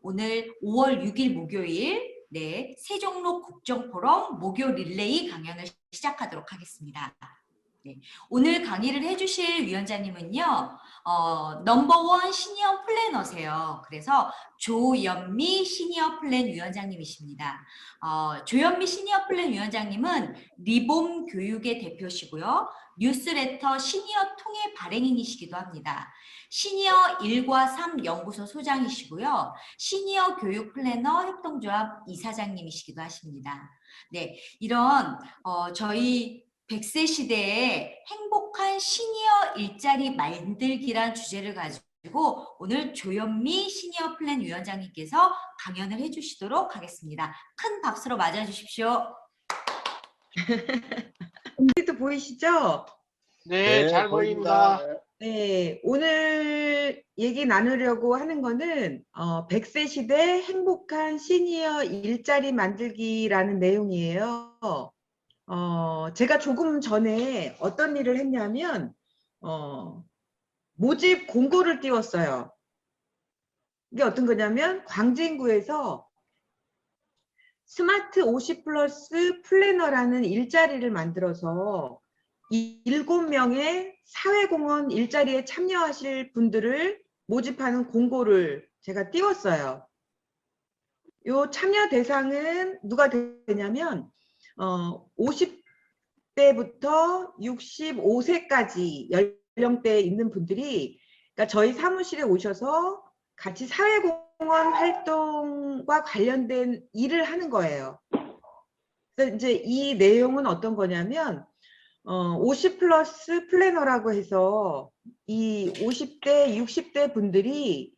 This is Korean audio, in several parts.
오늘 5월 6일 목요일 세종로 국정포럼 목요 릴레이 강연을 시작하도록 하겠습니다. 네, 오늘 강의를 해주실 위원장님은요, 넘버원 시니어 플래너세요. 그래서 조연미 시니어 플랜 위원장님이십니다. 조연미 시니어 플랜 위원장님은 리봄 교육의 대표시고요. 뉴스레터 시니어 통해 발행인이시기도 합니다. 시니어 1과 3 연구소 소장이시고요. 시니어 교육 플래너 협동조합 이사장님이시기도 하십니다. 네, 이런 저희 100세 시대에 행복한 시니어 일자리 만들기란 주제를 가지고 오늘 조연미 시니어 플랜 위원장님께서 강연을 해주시도록 하겠습니다. 큰 박수로 맞아주십시오. 컴퓨터 보이시죠? 네, 잘 보입니다. 네, 오늘 얘기 나누려고 하는 거는 100세 시대 행복한 시니어 일자리 만들기라는 내용이에요. 제가 조금 전에 어떤 일을 했냐면 모집 공고를 띄웠어요. 이게 어떤 거냐면 광진구에서 스마트 50+ 플래너라는 일자리를 만들어서 7명의 사회공헌 일자리에 참여하실 분들을 모집하는 공고를 제가 띄웠어요. 요 참여 대상은 누가 되냐면 50대부터 65세까지 연령대에 있는 분들이, 그러니까 저희 사무실에 오셔서 같이 사회공헌 활동과 관련된 일을 하는 거예요. 그래서 이제 이 내용은 어떤 거냐면 50+ 플래너라고 해서 이 50대, 60대 분들이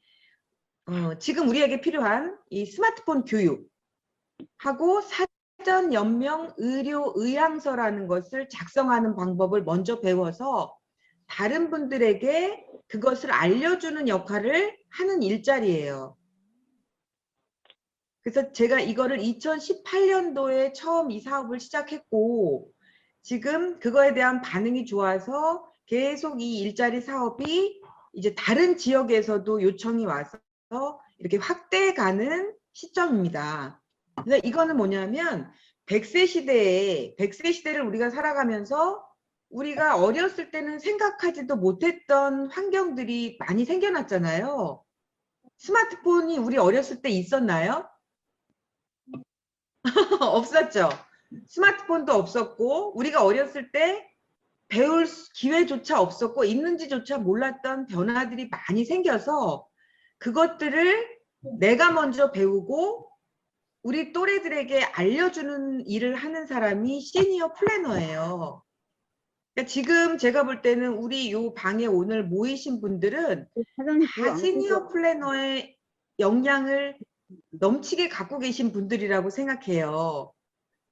지금 우리에게 필요한 이 스마트폰 교육하고 사전 연명 의료 의향서라는 것을 작성하는 방법을 먼저 배워서 다른 분들에게 그것을 알려주는 역할을 하는 일자리예요. 그래서 제가 이거를 2018년도에 처음 이 사업을 시작했고, 지금 그거에 대한 반응이 좋아서 계속 이 일자리 사업이 이제 다른 지역에서도 요청이 와서 이렇게 확대가는 시점입니다. 그래서 이거는 뭐냐면 100세 시대를 우리가 살아가면서 우리가 어렸을 때는 생각하지도 못했던 환경들이 많이 생겨났잖아요. 스마트폰이 우리 어렸을 때 있었나요? 없었죠. 스마트폰도 없었고 우리가 어렸을 때 배울 기회조차 없었고 있는지조차 몰랐던 변화들이 많이 생겨서 그것들을 내가 먼저 배우고 우리 또래들에게 알려주는 일을 하는 사람이 시니어 플래너예요. 그러니까 지금 제가 볼 때는 우리 요 방에 오늘 모이신 분들은 다 시니어 플래너의 역량을 넘치게 갖고 계신 분들이라고 생각해요.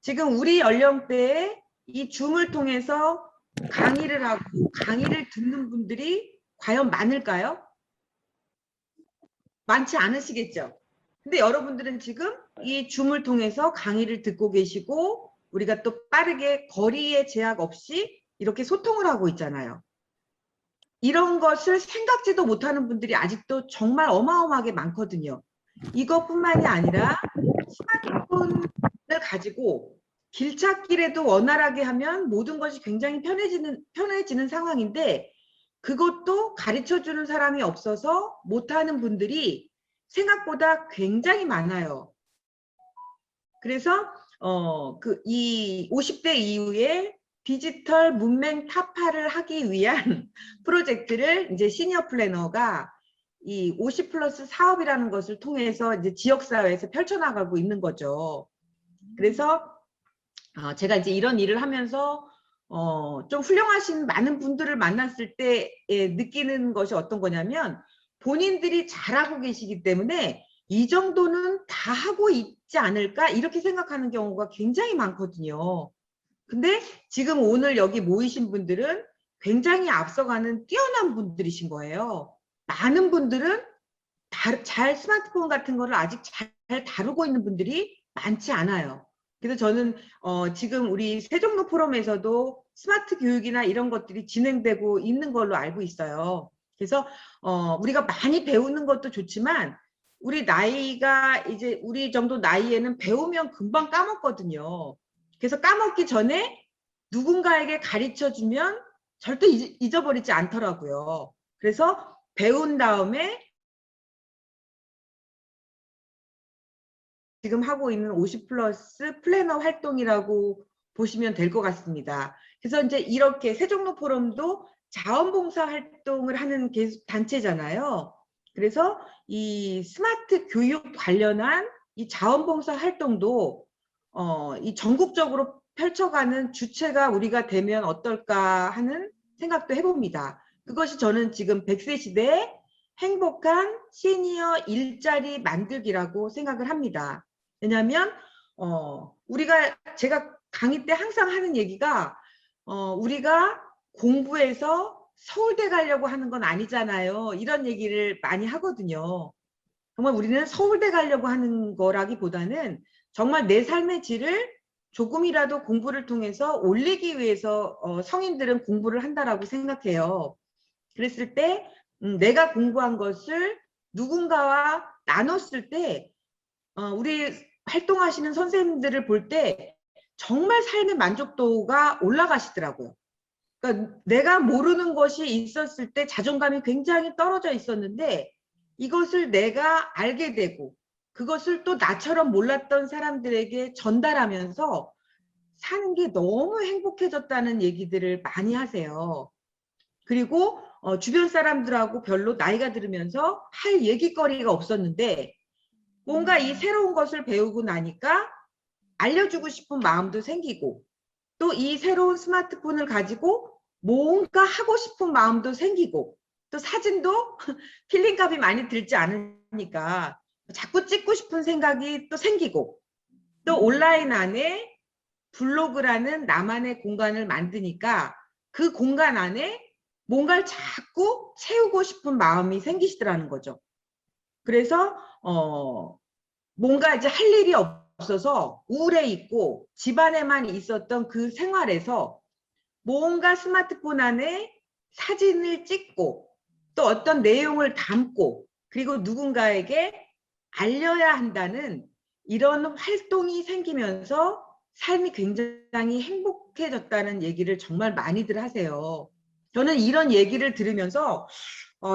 지금 우리 연령대에 이 줌을 통해서 강의를 하고 강의를 듣는 분들이 과연 많을까요? 많지 않으시겠죠. 근데 여러분들은 지금 이 줌을 통해서 강의를 듣고 계시고 우리가 또 빠르게 거리의 제약 없이 이렇게 소통을 하고 있잖아요. 이런 것을 생각지도 못하는 분들이 아직도 정말 어마어마하게 많거든요. 이것뿐만이 아니라 스마트폰을 가지고 길찾기라도 원활하게 하면 모든 것이 굉장히 편해지는 상황인데 그것도 가르쳐주는 사람이 없어서 못하는 분들이 생각보다 굉장히 많아요. 그래서 이 50대 이후에 디지털 문맹 타파를 하기 위한 프로젝트를 이제 시니어 플래너가 이 50+ 사업이라는 것을 통해서 이제 지역사회에서 펼쳐나가고 있는 거죠. 그래서 제가 이제 이런 일을 하면서 좀 훌륭하신 많은 분들을 만났을 때 느끼는 것이 어떤 거냐면 본인들이 잘하고 계시기 때문에 이 정도는 다 하고 있지 않을까 이렇게 생각하는 경우가 굉장히 많거든요. 근데 지금 오늘 여기 모이신 분들은 굉장히 앞서가는 뛰어난 분들이신 거예요. 많은 분들은 잘 스마트폰 같은 거를 아직 잘 다루고 있는 분들이 많지 않아요. 그래서 저는 지금 우리 세종로 포럼에서도 스마트 교육이나 이런 것들이 진행되고 있는 걸로 알고 있어요. 그래서 우리가 많이 배우는 것도 좋지만 우리 나이가 이제 우리 정도 나이에는 배우면 금방 까먹거든요. 그래서 까먹기 전에 누군가에게 가르쳐 주면 절대 잊어버리지 않더라고요. 그래서 배운 다음에 지금 하고 있는 50 플러스 플래너 활동이라고 보시면 될 것 같습니다. 그래서 이제 이렇게 세종로 포럼도 자원봉사 활동을 하는 단체잖아요. 그래서 이 스마트 교육 관련한 이 자원봉사 활동도 이 전국적으로 펼쳐가는 주체가 우리가 되면 어떨까 하는 생각도 해봅니다. 그것이 저는 지금 100세 시대의 행복한 시니어 일자리 만들기라고 생각을 합니다. 왜냐하면 제가 강의 때 항상 하는 얘기가 우리가 공부해서 서울대 가려고 하는 건 아니잖아요. 이런 얘기를 많이 하거든요. 정말 우리는 서울대 가려고 하는 거라기보다는 정말 내 삶의 질을 조금이라도 공부를 통해서 올리기 위해서 성인들은 공부를 한다라고 생각해요. 그랬을 때 내가 공부한 것을 누군가와 나눴을 때 우리 활동하시는 선생님들을 볼 때 정말 삶의 만족도가 올라가시더라고요. 그러니까 내가 모르는 것이 있었을 때 자존감이 굉장히 떨어져 있었는데 이것을 내가 알게 되고 그것을 또 나처럼 몰랐던 사람들에게 전달하면서 사는 게 너무 행복해졌다는 얘기들을 많이 하세요. 그리고 주변 사람들하고 별로 나이가 들으면서 할 얘기거리가 없었는데 뭔가 이 새로운 것을 배우고 나니까 알려주고 싶은 마음도 생기고 또 이 새로운 스마트폰을 가지고 뭔가 하고 싶은 마음도 생기고 또 사진도 필름값이 많이 들지 않으니까 자꾸 찍고 싶은 생각이 또 생기고 또 온라인 안에 블로그라는 나만의 공간을 만드니까 그 공간 안에 뭔가를 자꾸 채우고 싶은 마음이 생기시더라는 거죠. 그래서 뭔가 이제 할 일이 없어서 우울해 있고 집안에만 있었던 그 생활에서 뭔가 스마트폰 안에 사진을 찍고 또 어떤 내용을 담고 그리고 누군가에게 알려야 한다는 이런 활동이 생기면서 삶이 굉장히 행복해졌다는 얘기를 정말 많이들 하세요. 저는 이런 얘기를 들으면서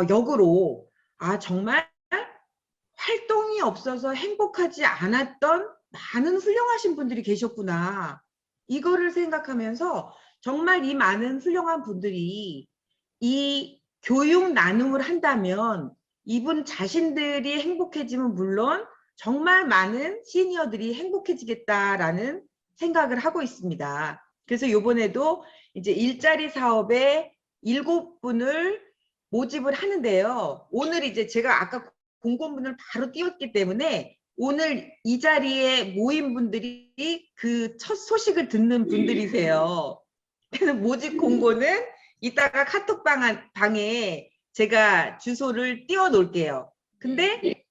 역으로 정말 활동이 없어서 행복하지 않았던 많은 훌륭하신 분들이 계셨구나. 이거를 생각하면서 정말 이 많은 훌륭한 분들이 이 교육 나눔을 한다면 이분 자신들이 행복해지면 물론 정말 많은 시니어들이 행복해지겠다라는 생각을 하고 있습니다. 그래서 이번에도 이제 일자리 사업에 7분을 모집을 하는데요. 오늘 이제 제가 아까 공고문을 바로 띄웠기 때문에 오늘 이 자리에 모인 분들이 그 첫 소식을 듣는 분들이세요. 그래서 모집 공고는 이따가 카톡방에 제가 주소를 띄워 놓을게요. 근데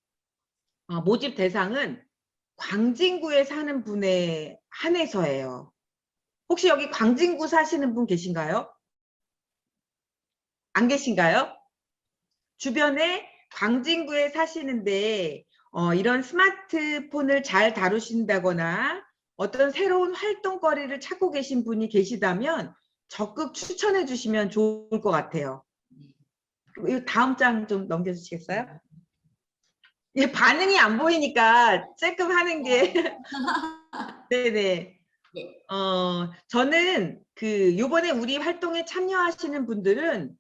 모집 대상은 광진구에 사는 분에 한해서예요. 혹시 여기 광진구 사시는 분 계신가요? 안 계신가요? 주변에 광진구에 사시는데 이런 스마트폰을 잘 다루신다거나 어떤 새로운 활동거리를 찾고 계신 분이 계시다면 적극 추천해 주시면 좋을 것 같아요. 다음 장 좀 넘겨주시겠어요? 예, 반응이 안 보이니까 조금 하는 게 네네. 네. 저는 요번에 우리 활동에 참여하시는 분들은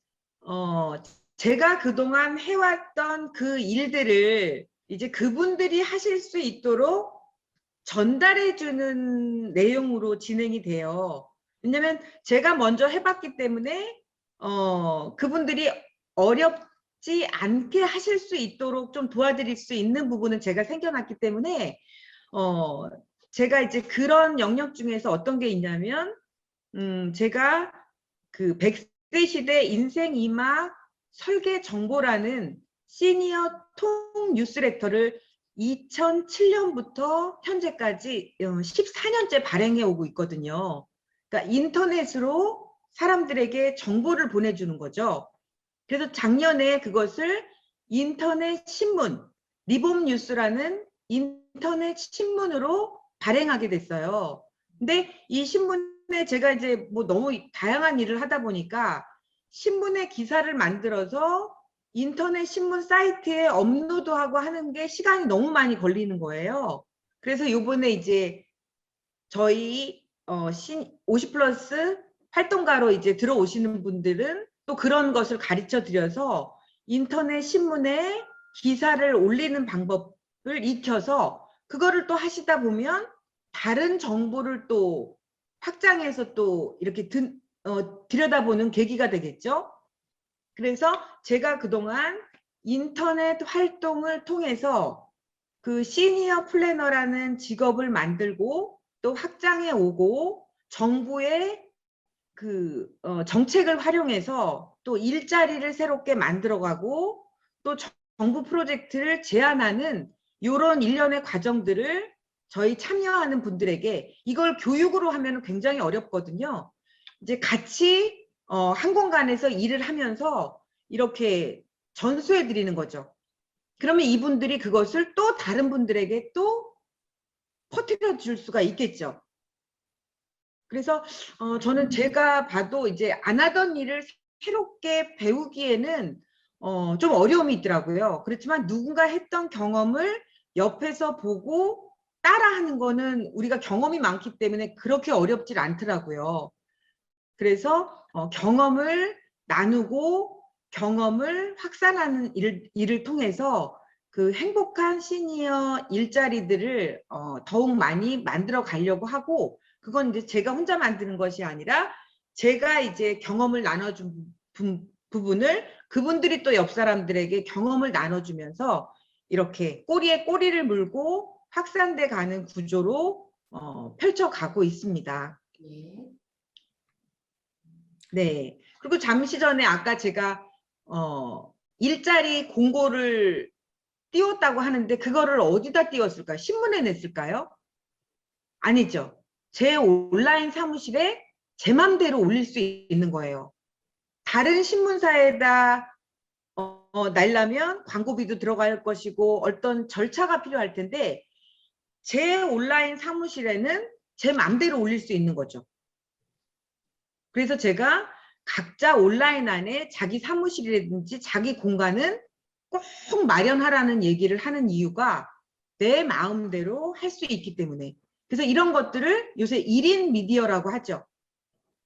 제가 그동안 해왔던 그 일들을 이제 그분들이 하실 수 있도록 전달해주는 내용으로 진행이 돼요. 왜냐면 제가 먼저 해봤기 때문에 그분들이 어렵지 않게 하실 수 있도록 좀 도와드릴 수 있는 부분은 제가 생겨났기 때문에 제가 이제 그런 영역 중에서 어떤 게 있냐면 제가 그 100세 시대 인생 이막 설계 정보라는 시니어 통 뉴스레터를 2007년부터 현재까지 14년째 발행해 오고 있거든요. 그러니까 인터넷으로 사람들에게 정보를 보내주는 거죠. 그래서 작년에 그것을 인터넷 신문, 리봄 뉴스라는 인터넷 신문으로 발행하게 됐어요. 근데 이 신문에 제가 이제 뭐 너무 다양한 일을 하다 보니까 신문에 기사를 만들어서 인터넷 신문 사이트에 업로드하고 하는 게 시간이 너무 많이 걸리는 거예요. 그래서 요번에 이제 저희 50 플러스 활동가로 이제 들어오시는 분들은 또 그런 것을 가르쳐 드려서 인터넷 신문에 기사를 올리는 방법을 익혀서 그거를 또 하시다 보면 다른 정보를 또 확장해서 또 이렇게 들여다보는 계기가 되겠죠. 그래서 제가 그동안 인터넷 활동을 통해서 그 시니어 플래너라는 직업을 만들고 또 확장해 오고 정부의 그 정책을 활용해서 또 일자리를 새롭게 만들어가고 또 정부 프로젝트를 제안하는 이런 일련의 과정들을 저희 참여하는 분들에게 이걸 교육으로 하면 굉장히 어렵거든요. 이제 같이 한 공간에서 일을 하면서 이렇게 전수해 드리는 거죠. 그러면 이분들이 그것을 또 다른 분들에게 또 퍼뜨려 줄 수가 있겠죠. 그래서 저는 제가 봐도 이제 안 하던 일을 새롭게 배우기에는 좀 어려움이 있더라고요. 그렇지만 누군가 했던 경험을 옆에서 보고 따라하는 거는 우리가 경험이 많기 때문에 그렇게 어렵질 않더라고요. 그래서 경험을 나누고 경험을 확산하는 일을 통해서 그 행복한 시니어 일자리들을 더욱 많이 만들어 가려고 하고, 그건 이제 제가 혼자 만드는 것이 아니라 제가 이제 경험을 나눠준 부분을 그분들이 또 옆 사람들에게 경험을 나눠주면서 이렇게 꼬리에 꼬리를 물고 확산돼 가는 구조로 펼쳐가고 있습니다. 네. 네. 그리고 잠시 전에 아까 제가 일자리 공고를 띄웠다고 하는데 그거를 어디다 띄웠을까요? 신문에 냈을까요? 아니죠. 제 온라인 사무실에 제 맘대로 올릴 수 있는 거예요. 다른 신문사에다 날려면 광고비도 들어갈 것이고 어떤 절차가 필요할 텐데 제 온라인 사무실에는 제 맘대로 올릴 수 있는 거죠. 그래서 제가 각자 온라인 안에 자기 사무실이라든지 자기 공간은 꼭 마련하라는 얘기를 하는 이유가 내 마음대로 할 수 있기 때문에. 그래서 이런 것들을 요새 1인 미디어라고 하죠.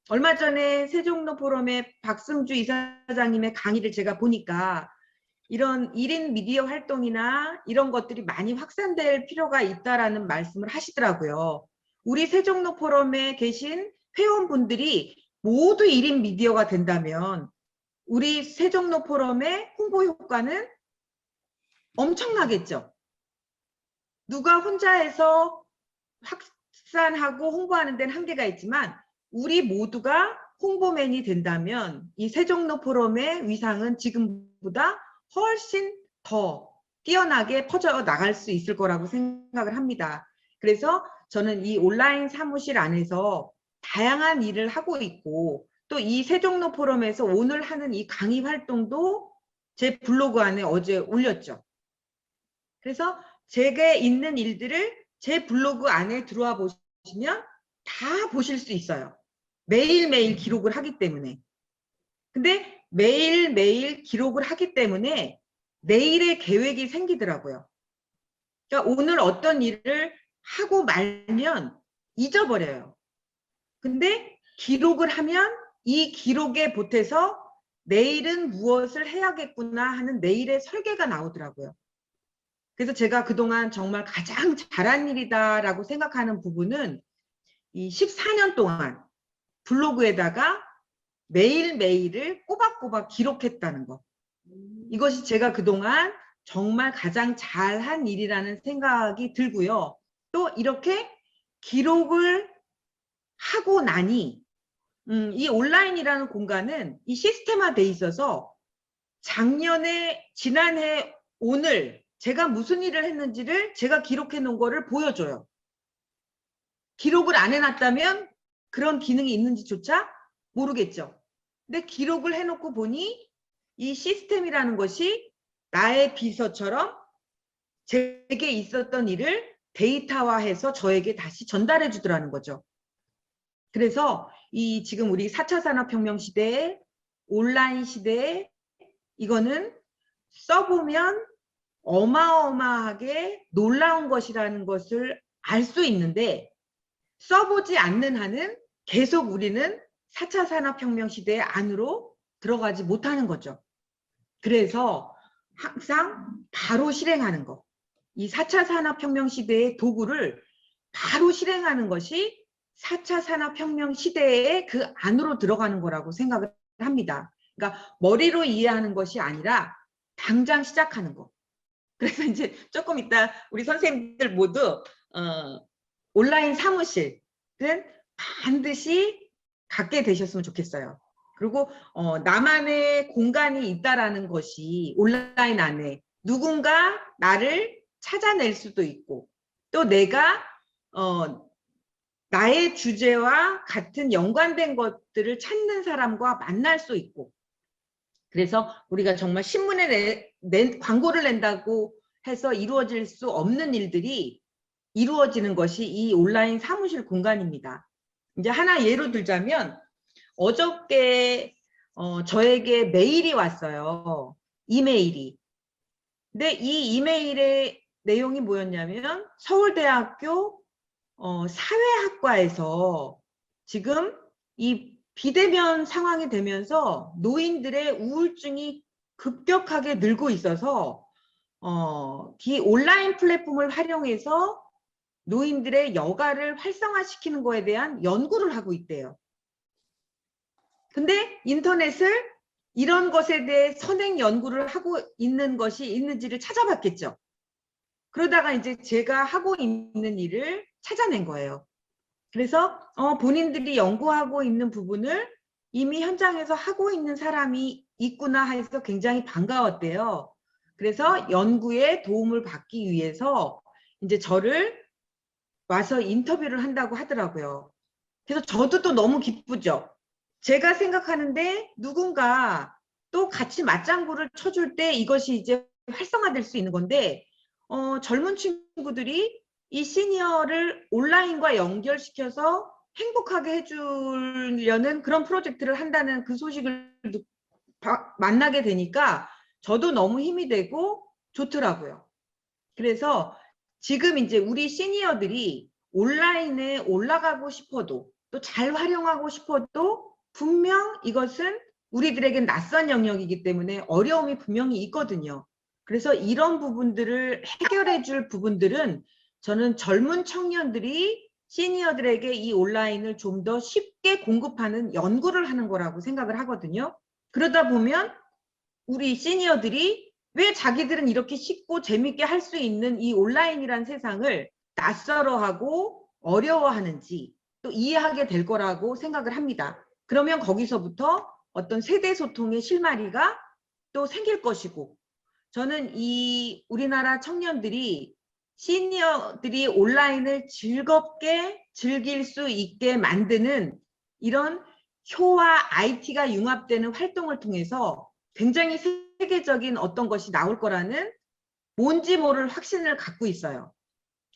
얼마 전에 세종로 포럼의 박승주 이사장님의 강의를 제가 보니까 이런 1인 미디어 활동이나 이런 것들이 많이 확산될 필요가 있다라는 말씀을 하시더라고요. 우리 세종로 포럼에 계신 회원분들이 모두 1인 미디어가 된다면 우리 세종로 포럼의 홍보 효과는 엄청나겠죠. 누가 혼자 해서 확산하고 홍보하는 데는 한계가 있지만 우리 모두가 홍보맨이 된다면 이 세종로 포럼의 위상은 지금보다 훨씬 더 뛰어나게 퍼져 나갈 수 있을 거라고 생각을 합니다. 그래서 저는 이 온라인 사무실 안에서 다양한 일을 하고 있고 또 이 세종로 포럼에서 오늘 하는 이 강의 활동도 제 블로그 안에 어제 올렸죠. 그래서 제게 있는 일들을 제 블로그 안에 들어와 보시면 다 보실 수 있어요. 매일매일 기록을 하기 때문에. 근데 매일매일 기록을 하기 때문에 내일의 계획이 생기더라고요. 그러니까 오늘 어떤 일을 하고 말면 잊어버려요. 근데 기록을 하면 이 기록에 보태서 내일은 무엇을 해야겠구나 하는 내일의 설계가 나오더라고요. 그래서 제가 그동안 정말 가장 잘한 일이다라고 생각하는 부분은 이 14년 동안 블로그에다가 매일매일을 꼬박꼬박 기록했다는 거. 이것이 제가 그동안 정말 가장 잘한 일이라는 생각이 들고요. 또 이렇게 기록을 하고 나니 이 온라인이라는 공간은 이 시스템화돼 있어서 작년에, 지난해, 오늘 제가 무슨 일을 했는지를 제가 기록해 놓은 거를 보여줘요. 기록을 안 해놨다면 그런 기능이 있는지조차 모르겠죠. 근데 기록을 해놓고 보니 이 시스템이라는 것이 나의 비서처럼 제게 있었던 일을 데이터화해서 저에게 다시 전달해 주더라는 거죠. 그래서 이 지금 우리 4차 산업혁명 시대에 온라인 시대에 이거는 써보면 어마어마하게 놀라운 것이라는 것을 알 수 있는데 써보지 않는 한은 계속 우리는 4차 산업혁명 시대 안으로 들어가지 못하는 거죠. 그래서 항상 바로 실행하는 거. 이 4차 산업혁명 시대의 도구를 바로 실행하는 것이 4차 산업혁명 시대의 그 안으로 들어가는 거라고 생각을 합니다. 그러니까 머리로 이해하는 것이 아니라 당장 시작하는 거. 그래서 이제 조금 이따 우리 선생님들 모두 온라인 사무실은 반드시 갖게 되셨으면 좋겠어요. 그리고 나만의 공간이 있다라는 것이 온라인 안에 누군가 나를 찾아낼 수도 있고 또 내가 나의 주제와 같은 연관된 것들을 찾는 사람과 만날 수 있고 그래서 우리가 정말 신문에 광고를 낸다고 해서 이루어질 수 없는 일들이 이루어지는 것이 이 온라인 사무실 공간입니다. 이제 하나 예로 들자면 어저께 저에게 메일이 왔어요. 이메일이. 근데 이 이메일의 내용이 뭐였냐면 서울대학교 사회학과에서 지금 이 비대면 상황이 되면서 노인들의 우울증이 급격하게 늘고 있어서 이 온라인 플랫폼을 활용해서 노인들의 여가를 활성화시키는 거에 대한 연구를 하고 있대요. 근데 인터넷을 이런 것에 대해 선행 연구를 하고 있는 것이 있는지를 찾아봤겠죠. 그러다가 이제 제가 하고 있는 일을 찾아낸 거예요. 그래서 본인들이 연구하고 있는 부분을 이미 현장에서 하고 있는 사람이 있구나 해서 굉장히 반가웠대요. 그래서 연구에 도움을 받기 위해서 이제 저를 와서 인터뷰를 한다고 하더라고요. 그래서 저도 또 너무 기쁘죠. 제가 생각하는데 누군가 또 같이 맞장구를 쳐줄 때 이것이 이제 활성화될 수 있는 건데 젊은 친구들이 이 시니어를 온라인과 연결시켜서 행복하게 해주려는 그런 프로젝트를 한다는 그 소식을 만나게 되니까 저도 너무 힘이 되고 좋더라고요. 그래서 지금 이제 우리 시니어들이 온라인에 올라가고 싶어도 또 잘 활용하고 싶어도 분명 이것은 우리들에겐 낯선 영역이기 때문에 어려움이 분명히 있거든요. 그래서 이런 부분들을 해결해 줄 부분들은 저는 젊은 청년들이 시니어들에게 이 온라인을 좀 더 쉽게 공급하는 연구를 하는 거라고 생각을 하거든요. 그러다 보면 우리 시니어들이 왜 자기들은 이렇게 쉽고 재밌게 할 수 있는 이 온라인이란 세상을 낯설어하고 어려워하는지 또 이해하게 될 거라고 생각을 합니다. 그러면 거기서부터 어떤 세대 소통의 실마리가 또 생길 것이고 저는 이 우리나라 청년들이 시니어들이 온라인을 즐겁게 즐길 수 있게 만드는 이런 효와 IT가 융합되는 활동을 통해서 굉장히 세계적인 어떤 것이 나올 거라는 뭔지 모를 확신을 갖고 있어요.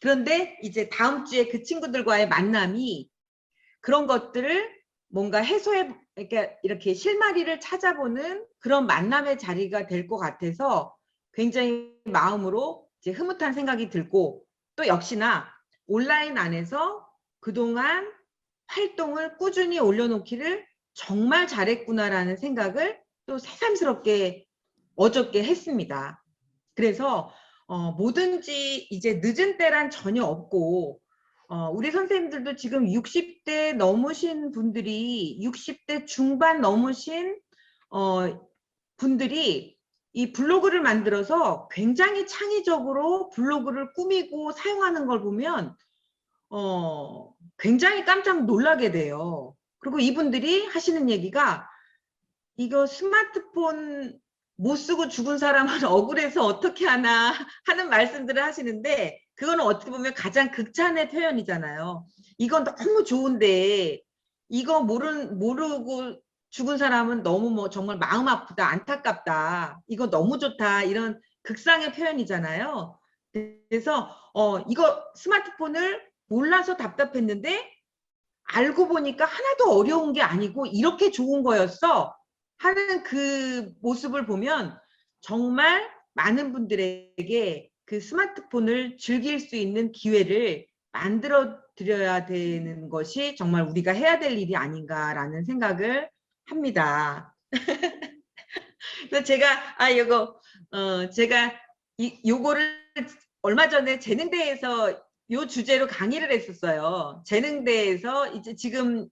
그런데 이제 다음 주에 그 친구들과의 만남이 그런 것들을 뭔가 해소해 이렇게 실마리를 찾아보는 그런 만남의 자리가 될 것 같아서 굉장히 마음으로 이제 흐뭇한 생각이 들고 또 역시나 온라인 안에서 그동안 활동을 꾸준히 올려놓기를 정말 잘했구나라는 생각을 또 새삼스럽게 어저께 했습니다. 그래서 뭐든지 이제 늦은 때란 전혀 없고 우리 선생님들도 지금 60대 넘으신 분들이 60대 중반 넘으신 분들이 이 블로그를 만들어서 굉장히 창의적으로 블로그를 꾸미고 사용하는 걸 보면 굉장히 깜짝 놀라게 돼요. 그리고 이분들이 하시는 얘기가 이거 스마트폰 못 쓰고 죽은 사람은 억울해서 어떻게 하나 하는 말씀들을 하시는데 그거는 어떻게 보면 가장 극찬의 표현이잖아요. 이건 너무 좋은데 이거 모르고 죽은 사람은 너무 뭐 정말 마음 아프다, 안타깝다, 이거 너무 좋다 이런 극상의 표현이잖아요. 그래서 이거 스마트폰을 몰라서 답답했는데 알고 보니까 하나도 어려운 게 아니고 이렇게 좋은 거였어 하는 그 모습을 보면 정말 많은 분들에게 그 스마트폰을 즐길 수 있는 기회를 만들어 드려야 되는 것이 정말 우리가 해야 될 일이 아닌가라는 생각을 합니다. 그래서 제가 제가 요거를 얼마 전에 재능대에서 요 주제로 강의를 했었어요. 재능대에서 이제 지금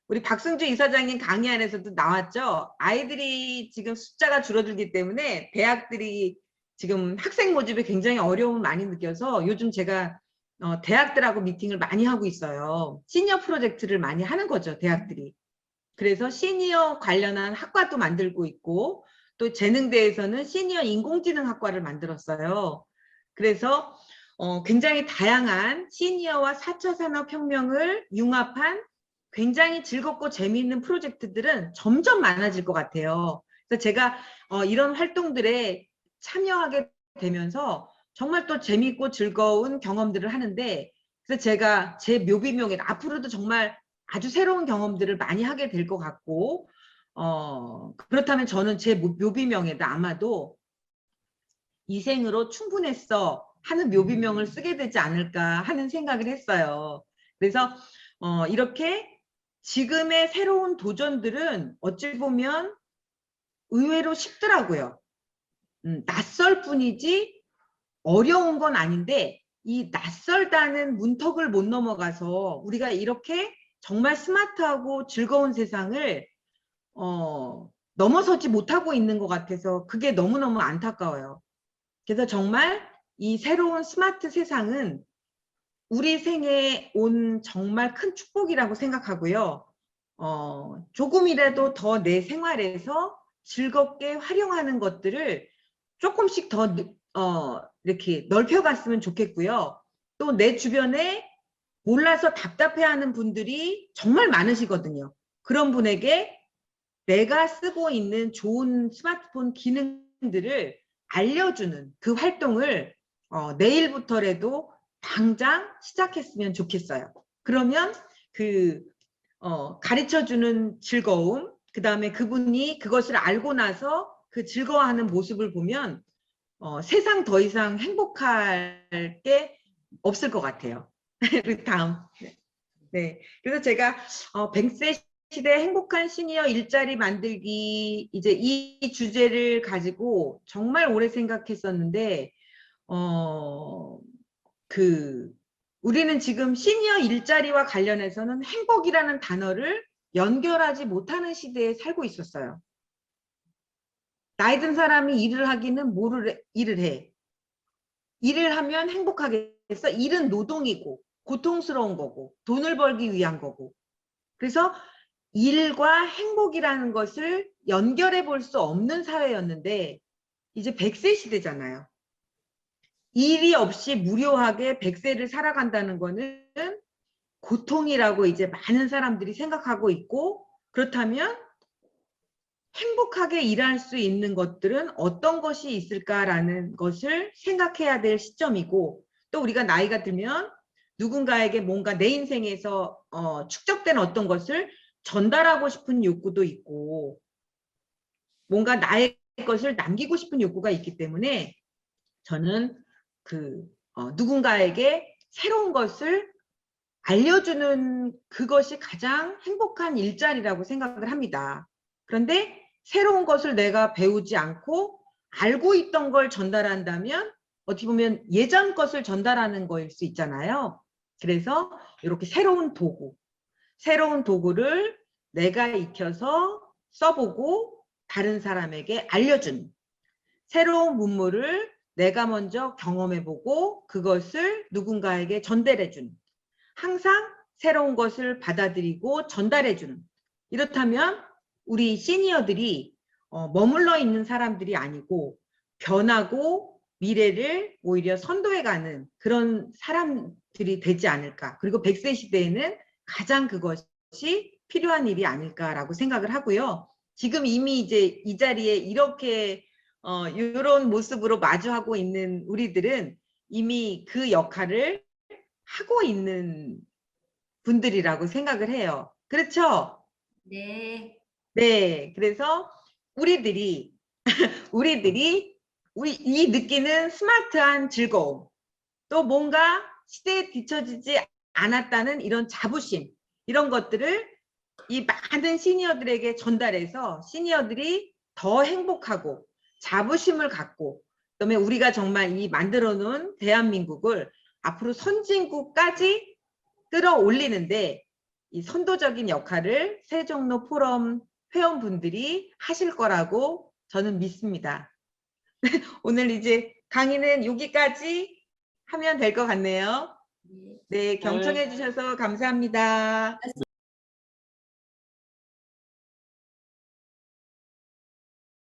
우리 박승주 이사장님 강의 안에서도 나왔죠. 아이들이 지금 숫자가 줄어들기 때문에 대학들이 지금 학생 모집에 굉장히 어려움을 많이 느껴서 요즘 제가 대학들하고 미팅을 많이 하고 있어요. 시니어 프로젝트를 많이 하는 거죠, 대학들이. 그래서 시니어 관련한 학과도 만들고 있고 또 재능대에서는 시니어 인공지능학과를 만들었어요. 그래서 굉장히 다양한 시니어와 4차 산업혁명을 융합한 굉장히 즐겁고 재미있는 프로젝트들은 점점 많아질 것 같아요. 그래서 제가 이런 활동들에 참여하게 되면서 정말 또 재미있고 즐거운 경험들을 하는데 그래서 제가 제 묘비명에 앞으로도 정말 아주 새로운 경험들을 많이 하게 될 것 같고 그렇다면 저는 제 묘비명에다 아마도 이생으로 충분했어 하는 묘비명을 쓰게 되지 않을까 하는 생각을 했어요. 그래서 이렇게 지금의 새로운 도전들은 어찌 보면 의외로 쉽더라고요. 낯설 뿐이지 어려운 건 아닌데 이 낯설다는 문턱을 못 넘어가서 우리가 이렇게 정말 스마트하고 즐거운 세상을 넘어서지 못하고 있는 것 같아서 그게 너무너무 안타까워요. 그래서 정말 이 새로운 스마트 세상은 우리 생에 온 정말 큰 축복이라고 생각하고요. 조금이라도 더 내 생활에서 즐겁게 활용하는 것들을 조금씩 더 이렇게 넓혀갔으면 좋겠고요. 또 내 주변에 몰라서 답답해하는 분들이 정말 많으시거든요. 그런 분에게 내가 쓰고 있는 좋은 스마트폰 기능들을 알려주는 그 활동을 내일부터라도 당장 시작했으면 좋겠어요. 그러면 가르쳐주는 즐거움, 그 다음에 그분이 그것을 알고 나서 그 즐거워하는 모습을 보면 세상 더 이상 행복할 게 없을 것 같아요. 그리고 다음. 네. 그래서 제가 100세 시대 행복한 시니어 일자리 만들기 이제 이 주제를 가지고 정말 오래 생각했었는데 우리는 지금 시니어 일자리와 관련해서는 행복이라는 단어를 연결하지 못하는 시대에 살고 있었어요. 나이 든 사람이 일을 하기는 일을 해. 일을 하면 행복하겠어? 일은 노동이고 고통스러운 거고 돈을 벌기 위한 거고. 그래서 일과 행복이라는 것을 연결해 볼 수 없는 사회였는데 이제 100세 시대잖아요. 일이 없이 무료하게 100세를 살아간다는 거는 고통이라고 이제 많은 사람들이 생각하고 있고 그렇다면 행복하게 일할 수 있는 것들은 어떤 것이 있을까라는 것을 생각해야 될 시점이고 또 우리가 나이가 들면 누군가에게 뭔가 내 인생에서 축적된 어떤 것을 전달하고 싶은 욕구도 있고 뭔가 나의 것을 남기고 싶은 욕구가 있기 때문에 저는 누군가에게 새로운 것을 알려주는 그것이 가장 행복한 일자리라고 생각을 합니다. 그런데 새로운 것을 내가 배우지 않고 알고 있던 걸 전달한다면 어떻게 보면 예전 것을 전달하는 거일 수 있잖아요. 그래서 이렇게 새로운 도구를 내가 익혀서 써보고 다른 사람에게 알려주는 새로운 문물을 내가 먼저 경험해보고 그것을 누군가에게 전달해주는 항상 새로운 것을 받아들이고 전달해주는 이렇다면 우리 시니어들이 머물러 있는 사람들이 아니고 변하고 미래를 오히려 선도해가는 그런 사람들이 되지 않을까. 그리고 100세 시대에는 가장 그것이 필요한 일이 아닐까라고 생각을 하고요. 지금 이미 이제 이 자리에 이렇게 이런 모습으로 마주하고 있는 우리들은 이미 그 역할을 하고 있는 분들이라고 생각을 해요. 그렇죠? 네. 네. 그래서 우리들이 이 느끼는 스마트한 즐거움, 또 뭔가 시대에 뒤처지지 않았다는 이런 자부심, 이런 것들을 이 많은 시니어들에게 전달해서 시니어들이 더 행복하고 자부심을 갖고, 그다음에 우리가 정말 이 만들어 놓은 대한민국을 앞으로 선진국까지 끌어올리는데 이 선도적인 역할을 세종로 포럼 회원분들이 하실 거라고 저는 믿습니다. 오늘 이제 강의는 여기까지 하면 될 것 같네요. 네. 네, 경청해 주셔서 감사합니다.